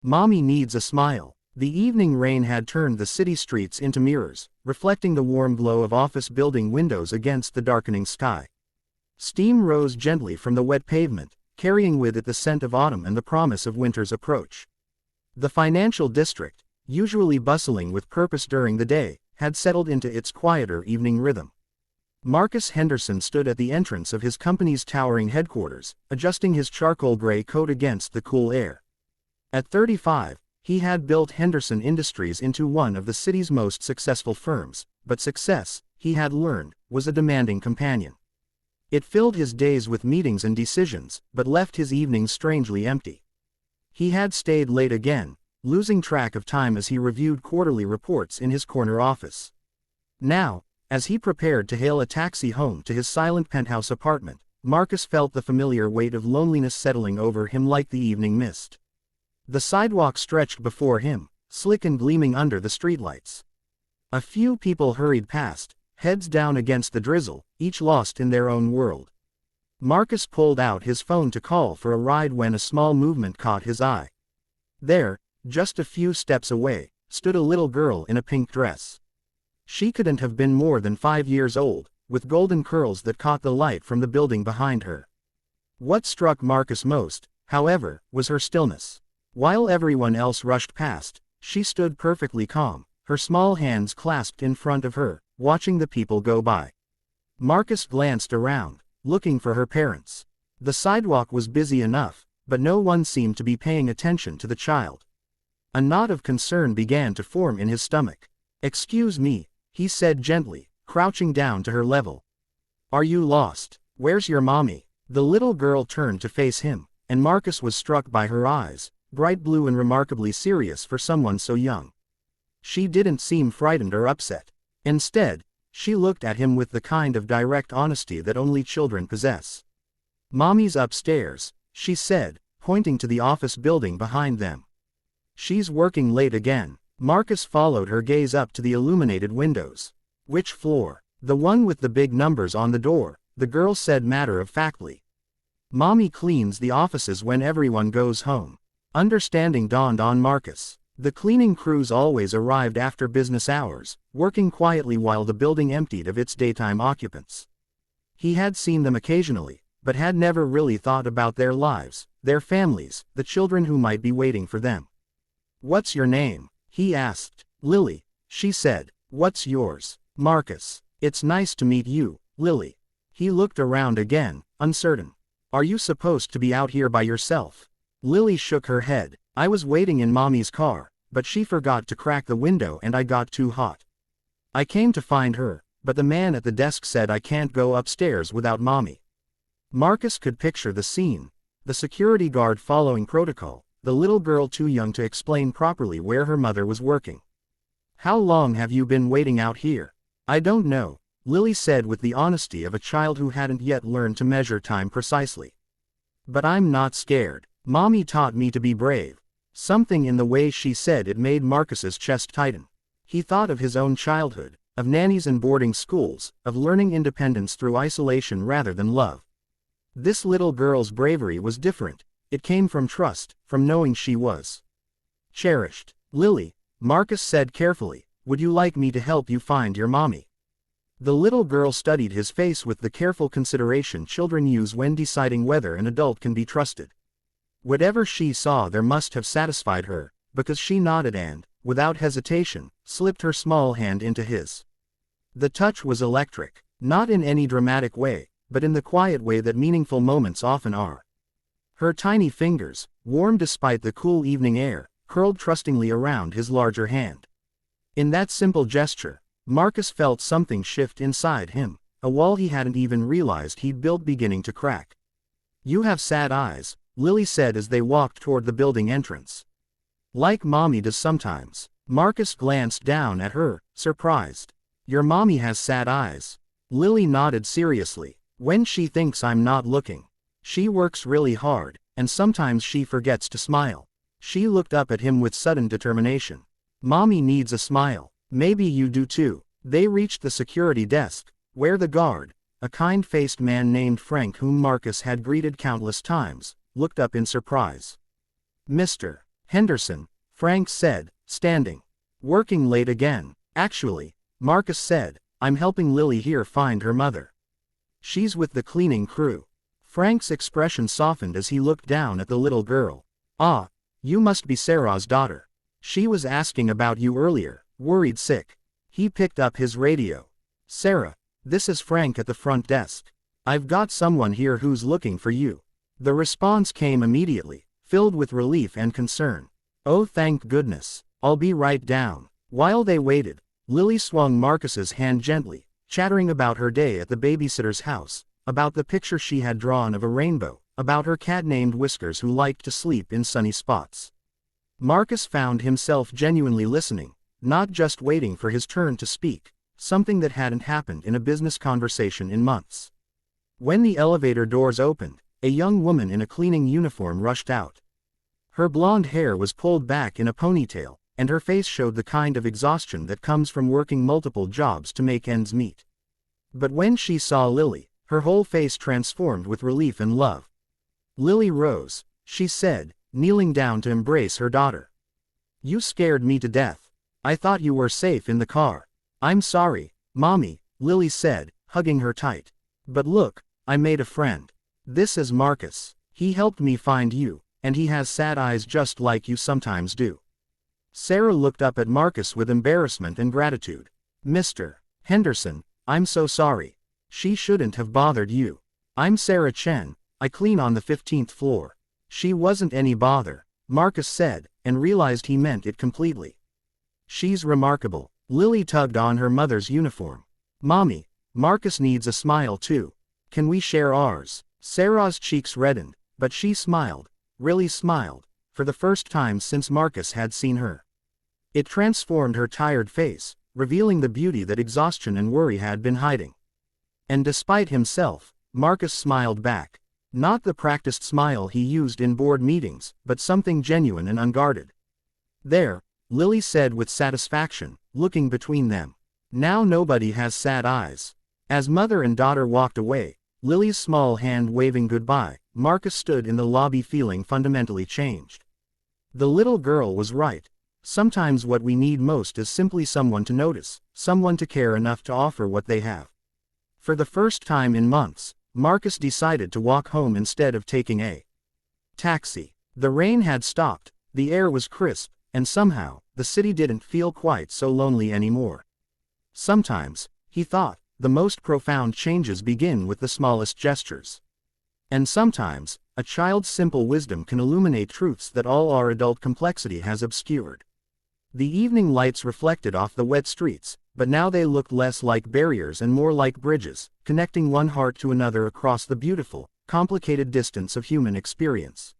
Mommy needs a smile. The evening rain had turned the city streets into mirrors, reflecting the warm glow of office building windows against the darkening sky. Steam rose gently from the wet pavement, carrying with it the scent of autumn and the promise of winter's approach. The financial district, usually bustling with purpose during the day, had settled into its quieter evening rhythm. Marcus Henderson stood at the entrance of his company's towering headquarters, adjusting his charcoal gray coat against the cool air. At 35, he had built Henderson Industries into one of the city's most successful firms, but success, he had learned, was a demanding companion. It filled his days with meetings and decisions, but left his evenings strangely empty. He had stayed late again, losing track of time as he reviewed quarterly reports in his corner office. Now, as he prepared to hail a taxi home to his silent penthouse apartment, Marcus felt the familiar weight of loneliness settling over him like the evening mist. The sidewalk stretched before him, slick and gleaming under the streetlights. A few people hurried past, heads down against the drizzle, each lost in their own world. Marcus pulled out his phone to call for a ride when a small movement caught his eye. There, just a few steps away, stood a little girl in a pink dress. She couldn't have been more than 5 years old, with golden curls that caught the light from the building behind her. What struck Marcus most, however, was her stillness. While everyone else rushed past, she stood perfectly calm, her small hands clasped in front of her, watching the people go by. Marcus glanced around, looking for her parents. The sidewalk was busy enough, but no one seemed to be paying attention to the child. A knot of concern began to form in his stomach. "Excuse me," he said gently, crouching down to her level. "Are you lost? Where's your mommy?" The little girl turned to face him, and Marcus was struck by her eyes, bright blue and remarkably serious for someone so young. She didn't seem frightened or upset. Instead, she looked at him with the kind of direct honesty that only children possess. "Mommy's upstairs," she said, pointing to the office building behind them. "She's working late again." Marcus followed her gaze up to the illuminated windows. "Which floor?" "The one with the big numbers on the door," the girl said matter-of-factly. "Mommy cleans the offices when everyone goes home." Understanding dawned on Marcus. The cleaning crews always arrived after business hours, working quietly while the building emptied of its daytime occupants. He had seen them occasionally, but had never really thought about their lives, their families, the children who might be waiting for them. "What's your name?" he asked. "Lily," she said. "What's yours?" "Marcus." "It's nice to meet you, Lily." He looked around again, uncertain. "Are you supposed to be out here by yourself?" Lily shook her head. "I was waiting in Mommy's car, but she forgot to crack the window and I got too hot. I came to find her, but the man at the desk said I can't go upstairs without Mommy." Marcus could picture the scene. The security guard following protocol, the little girl too young to explain properly where her mother was working. "How long have you been waiting out here?" "I don't know," Lily said with the honesty of a child who hadn't yet learned to measure time precisely. "But I'm not scared. Mommy taught me to be brave." Something in the way she said it made Marcus's chest tighten. He thought of his own childhood, of nannies and boarding schools, of learning independence through isolation rather than love. This little girl's bravery was different. It came from trust, from knowing she was cherished. "Lily," Marcus said carefully, "would you like me to help you find your mommy?" The little girl studied his face with the careful consideration children use when deciding whether an adult can be trusted. Whatever she saw there must have satisfied her, because she nodded and, without hesitation, slipped her small hand into his. The touch was electric, not in any dramatic way, but in the quiet way that meaningful moments often are. Her tiny fingers, warm despite the cool evening air, curled trustingly around his larger hand. In that simple gesture, Marcus felt something shift inside him, a wall he hadn't even realized he'd built beginning to crack. "You have sad eyes," Lily said as they walked toward the building entrance. "Like Mommy does sometimes." Marcus glanced down at her, surprised. "Your mommy has sad eyes." Lily nodded seriously. "When she thinks I'm not looking. She works really hard, and sometimes she forgets to smile." She looked up at him with sudden determination. "Mommy needs a smile. Maybe you do too." They reached the security desk, where the guard, a kind-faced man named Frank whom Marcus had greeted countless times, looked up in surprise. "Mr. Henderson, Frank said, standing. Working late again. Actually, Marcus said, I'm helping Lily here find her mother. She's with the cleaning crew. Frank's expression softened as he looked down at the little girl. Ah, you must be Sarah's daughter. She was asking about you earlier, worried sick. He picked up his radio. Sarah, this is Frank at the front desk. I've got someone here who's looking for you. The response came immediately, filled with relief and concern. Oh, thank goodness. I'll be right down. While they waited, Lily swung Marcus's hand gently, chattering about her day at the babysitter's house, about the picture she had drawn of a rainbow, about her cat named Whiskers who liked to sleep in sunny spots. Marcus found himself genuinely listening, not just waiting for his turn to speak, something that hadn't happened in a business conversation in months. When the elevator doors opened, a young woman in a cleaning uniform rushed out. Her blonde hair was pulled back in a ponytail, and her face showed the kind of exhaustion that comes from working multiple jobs to make ends meet. But when she saw Lily, her whole face transformed with relief and love. Lily rose, she said, kneeling down to embrace her daughter. You scared me to death. I thought you were safe in the car. I'm sorry, Mommy, Lily said, hugging her tight. But look, I made a friend. This is Marcus. He helped me find you, and he has sad eyes just like you sometimes do. Sarah looked up at Marcus with embarrassment and gratitude. Mr. Henderson, I'm so sorry. She shouldn't have bothered you. I'm Sarah Chen, I clean on the 15th floor. She wasn't any bother, Marcus said, and realized he meant it completely. She's remarkable. Lily tugged on her mother's uniform. Mommy, Marcus needs a smile too. Can we share ours? Sarah's cheeks reddened, but she smiled, really smiled, for the first time since Marcus had seen her. It transformed her tired face, revealing the beauty that exhaustion and worry had been hiding. And despite himself, Marcus smiled back. Not the practiced smile he used in board meetings, but something genuine and unguarded. There, Lily said with satisfaction, looking between them. Now nobody has sad eyes. As mother and daughter walked away, Lily's small hand waving goodbye, Marcus stood in the lobby feeling fundamentally changed. The little girl was right. Sometimes what we need most is simply someone to notice, someone to care enough to offer what they have. For the first time in months, Marcus decided to walk home instead of taking a taxi. The rain had stopped, the air was crisp, and somehow, the city didn't feel quite so lonely anymore. Sometimes, he thought, the most profound changes begin with the smallest gestures. And sometimes, a child's simple wisdom can illuminate truths that all our adult complexity has obscured. The evening lights reflected off the wet streets, but now they looked less like barriers and more like bridges, connecting one heart to another across the beautiful, complicated distance of human experience.